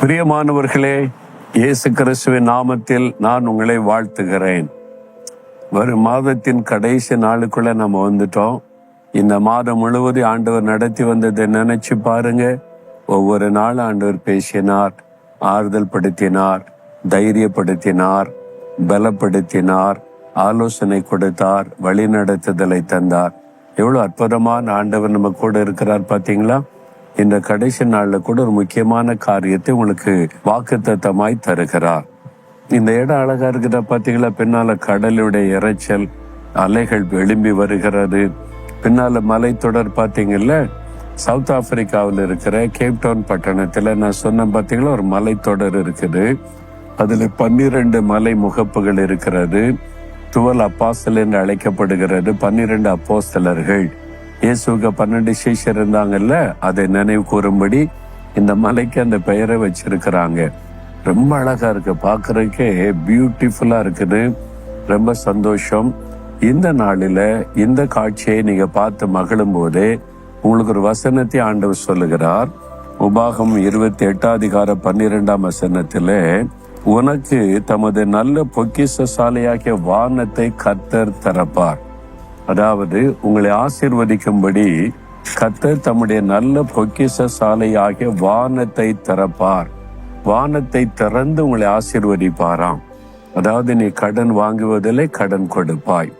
பிரியமானவர்களே, இயேசு கிறிஸ்துவின் நாமத்தில் நான் உங்களை வாழ்த்துகிறேன். வரும் மாதத்தின் கடைசி நாளுக்குள்ள நம்ம வந்துட்டோம். இந்த மாதம் முழுவதும் ஆண்டவர் நடத்தி வந்ததை நினைச்சு பாருங்க. ஒவ்வொரு நாள் ஆண்டவர் பேசினார், ஆறுதல் படுத்தினார், தைரியப்படுத்தினார், பலப்படுத்தினார், ஆலோசனை கொடுத்தார், வழி நடத்துதலை தந்தார். எவ்வளவு அற்புதமான ஆண்டவர் நம்ம கூட இருக்கிறார் பார்த்தீங்களா? இந்த கடைசி நாள்ல கூட ஒரு முக்கியமான காரியத்தை உங்களுக்கு வாக்குத்தத்தமாய் தருகிறார். இந்த இடம் அழகா இருக்கிற பார்த்தீங்களா? பின்னால கடலுடைய இறைச்சல், அலைகள் எழும்பி வருகிறது. பின்னால மலைத்தொடர் பார்த்தீங்கல்ல, சவுத் ஆப்பிரிக்காவில் இருக்கிற கேப்டவுன் பட்டணத்துல நான் சொன்ன பார்த்தீங்களா, ஒரு மலைத்தொடர் இருக்குது. அதுல 12 மலை முகப்புகள் இருக்கிறது. 12 அப்பாஸ்தலர் என்று அழைக்கப்படுகிறது. 12 அப்போஸ்தலர்கள். இயேசுக்கு 12 சீஷர் இருந்தாங்கல்ல, அதை நினைவு கூறும்படி இந்த மலைக்கு அந்த பெயரை வச்சிருக்கிறாங்க. ரொம்ப அழகா இருக்கு, பார்க்கறதுக்கே பியூட்டிஃபுல்லா இருக்குது. ரொம்ப சந்தோஷம். இந்த நாளில இந்த காட்சியை நீங்க பார்த்து மகிழும் போதே உங்களுக்கு ஒரு வசனத்தை ஆண்டவர் சொல்லுகிறார். உபாகம் 28:12 வசனத்திலே, உனக்கு தமது நல்ல பொக்கிஷசாலையாகிய வானத்தை கர்த்தர் திறப்பார். அதாவது உங்களை ஆசீர்வதிக்கும்படி கர்த்தர் தம்முடைய நல்ல பொக்கிஷசாலையாகிய வானத்தை திறப்பார். வானத்தை திறந்து உங்களை ஆசீர்வதிப்பாராம். அதாவது நீ கடன் வாங்குவதிலே கடன் கொடுப்பாய்.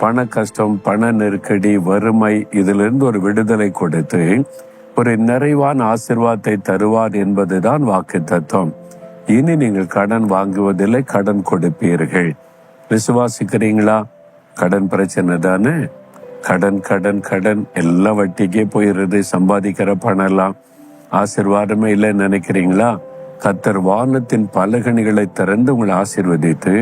பண கஷ்டம், பண நெருக்கடி, வறுமை, இதிலிருந்து ஒரு விடுதலை கொடுத்து ஒரு நிறைவான ஆசீர்வாதத்தை தருவார் என்பதுதான் வாக்குத்தத்தம். இனி நீங்கள் கடன் வாங்குவதில்லை, கடன் கொடுப்பீர்கள். விசுவாசிக்கிறீங்களா? கடன் பிரச்சனை தானே. கடன் கடன் கடன் எல்லாம் வட்டிக்கே போயிடுறது. சம்பாதிக்கிற பணம் எல்லாம் ஆசீர்வாதமே இல்லைன்னு நினைக்கிறீங்களா? கர்த்தர் வானத்தின் பலகணிகளை திறந்து உங்களை ஆசீர்வதித்து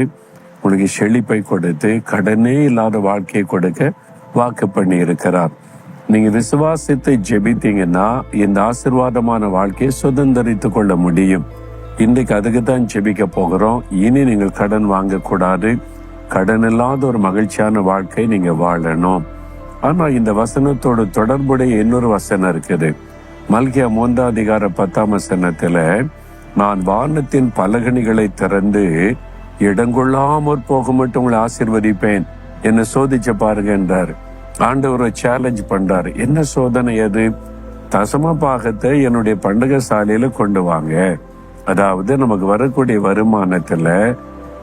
உங்களுக்கு செழிப்பை கொடுத்து கடனே இல்லாத வாழ்க்கையை கொடுக்க வாக்கு பண்ணி இருக்கிறார். நீங்க விசுவாசித்து ஜெபித்தீங்கன்னா இந்த ஆசீர்வாதமான வாழ்க்கையை சுதந்திரித்து கொள்ள முடியும். இன்றைக்கு அதுக்கு தான் ஜெபிக்க போகிறோம். இனி நீங்கள் கடன் வாங்கக்கூடாது. கடன் இல்லாத ஒரு மகிழ்ச்சியான வாழ்க்கை நீங்க வாழணும். ஆனா இந்த வசனத்தோடு தொடர்புடைய இன்னொரு வசனம் இருக்குது. மல்கியா 3:10 வசனத்துல, நான் வானத்தின் பலகணிகளை திறந்து இடங்கொள்ளாமற் போக மட்டும் உங்களை ஆசீர்வதிப்பேன், என்ன சோதிச்ச பாருங்க என்றார். ஆண்டவர் சேலஞ்ச் பண்றாரு. என்ன சோதனை அது? தசம பாகத்தை என்னுடைய பண்டக சாலையில கொண்டு வாங்க. அதாவது நமக்கு வரக்கூடிய வருமானத்துல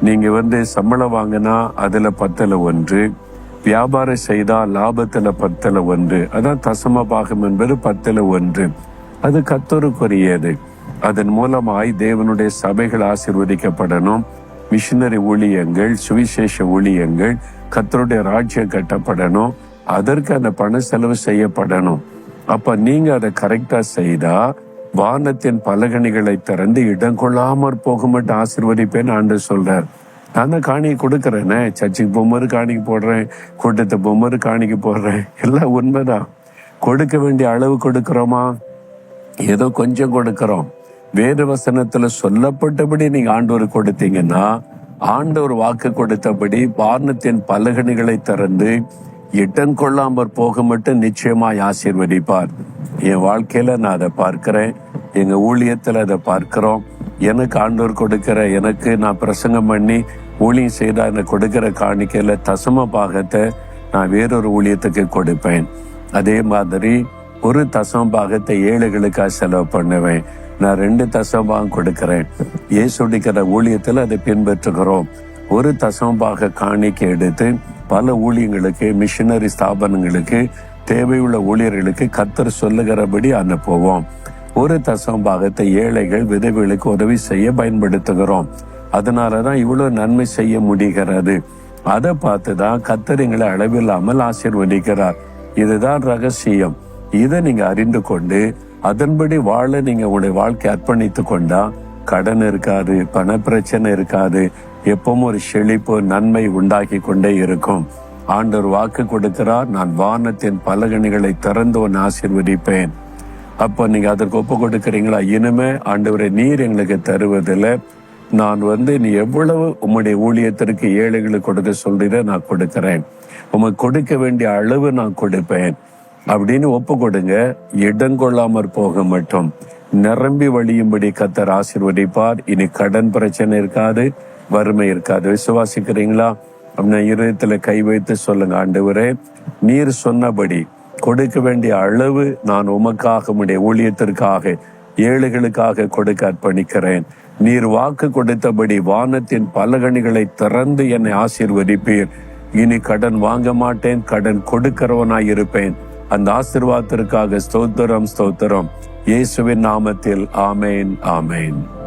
நீங்க சம்பளம் வாங்கினா அதுல 10% வியாபாரம் செய்தா லாபத்துல 10%. அதான் தசம பாகம் என்பது 10%. அது கர்த்தருக்குரியது. அதன் மூலமாய் தேவனுடைய சபைகள் ஆசீர்வதிக்கப்படணும். மிஷினரி ஊழியங்கள், சுவிசேஷ ஊழியங்கள், கர்த்தருடைய ராஜ்யம் கட்டப்படணும். அதற்கு அந்த பண செலவு செய்யப்படணும். அப்ப நீங்க அதை கரெக்டா செய்தா வானத்தின் பலகணிகளை திறந்து இடம் கொள்ளாமற் போக மட்டும் ஆசீர்வதிப்பேன்னு ஆண்டவர் சொல்றார். நான் தான் காணிக்கை கொடுக்கறேனே, சர்ச்சுக்கு போகும்போது காணிக்கை போடுறேன், கூட்டத்தை போகும்போது காணிக்கை போடுறேன், எல்லாம் உண்மைதான். கொடுக்க வேண்டிய அளவு கொடுக்கிறோமா? ஏதோ கொஞ்சம் கொடுக்கிறோம். வேறு வசனத்துல சொல்லப்பட்டபடி நீங்க ஆண்டவர் கொடுத்தீங்கன்னா, ஆண்டவர் வாக்கு கொடுத்தபடி வானத்தின் பலகணிகளை திறந்து இடம் கொள்ளாமற் போக மட்டும் நிச்சயமாய் ஆசீர்வதிப்பார். என் வாழ்க்கையில நான் அதை பார்க்கிறேன். எங்க ஊழியத்துல அதை பார்க்கிறோம். எனக்கு ஆண்டவர் கொடுக்கிற, எனக்கு நான் பிரசங்கம் பண்ணி ஊழியம் செய்தா எனக்கு கொடுக்கிற காணிக்கையில தசம பாகத்தை நான் வேறொரு ஊழியத்துக்கு கொடுப்பேன். அதே மாதிரி ஒரு தசம பாகத்தை ஏழைகளுக்காக செலவு பண்ணுவேன். நான் 2 தசம பாகம் கொடுக்கிறேன். இயேசுடிக்கிற ஊழியத்துல அதை பின்பற்றுகிறோம். ஒரு தசம பாக காணிக்கை எடுத்து பல ஊழியங்களுக்கு, மிஷினரி ஸ்தாபனங்களுக்கு, தேவையுள்ள ஊழியர்களுக்கு கர்த்தர் சொல்லுகிறபடி அனுப்புவோம். ஒரு தசம பாகத்தை ஏழைகள், விதவைகளுக்கு உதவி செய்ய பயன்படுத்துகிறோம். அதனாலதான் இவ்வளவு நன்மை செய்ய முடிகிறது. அதை பார்த்துதான் கர்த்தர் எங்களை அளவில்லாமல் ஆசீர்வதிக்கிறார். இதுதான் ரகசியம். இதை நீங்க அறிந்து கொண்டு அதன்படி வாழ நீங்க உங்களுடைய வாழ்க்கை அர்ப்பணித்து கொண்டா கடன் இருக்காது, பண பிரச்சனை இருக்காது. எப்பவும் ஒரு செழிப்பு, நன்மை உண்டாக்கி கொண்டே இருக்கும். ஆண்டவர் வாக்கு கொடுக்கிறார், நான் வானத்தின் பலகணிகளை திறந்து ஒன்று ஆசீர்வதிப்பேன். அப்ப நீங்க அதற்கு ஒப்பு கொடுக்கிறீங்களா? இனிமே ஆண்டவரை நீர் எங்களுக்கு தருவதில்லை, நான் நீ எவ்வளவு உம்முடைய ஊழியத்திற்கு ஏழைகளுக்கு கொடுக்க சொல்றீர நான் கொடுக்கிறேன். உமக்கு கொடுக்க வேண்டிய அளவு நான் கொடுப்பேன். அப்படின்னு ஒப்பு கொடுங்க. இடங்கொள்ளாமற் போக மட்டும் நிரம்பி வழியும்படி கர்த்தர் ஆசீர்வதிப்பார். இனி கடன் பிரச்சனை இருக்காது, வறுமை இருக்காது. விசுவாசிக்கிறீங்களா? அப்படின்னா இருதயத்துல கை வைத்து சொல்லுங்க, ஆண்டவரே, நீர் சொன்னபடி கொடுக்க வேண்டிய அளவு நான் உமக்காக, உம்முடைய ஊழியத்திற்காக, ஏழைகளுக்காக கொடுக்க அர்ப்பணிக்கிறேன். நீர் வாக்கு கொடுத்தபடி வானத்தின் பலகணிகளை திறந்து என்னை ஆசீர்வதிப்பீர். இனி கடன் வாங்க மாட்டேன், கடன் கொடுக்கிறவனாய் இருப்பேன். அந்த ஆசீர்வாதத்திற்காக ஸ்தோத்திரம், ஸ்தோத்திரம். இயேசுவின் நாமத்தில் ஆமேன், ஆமேன்.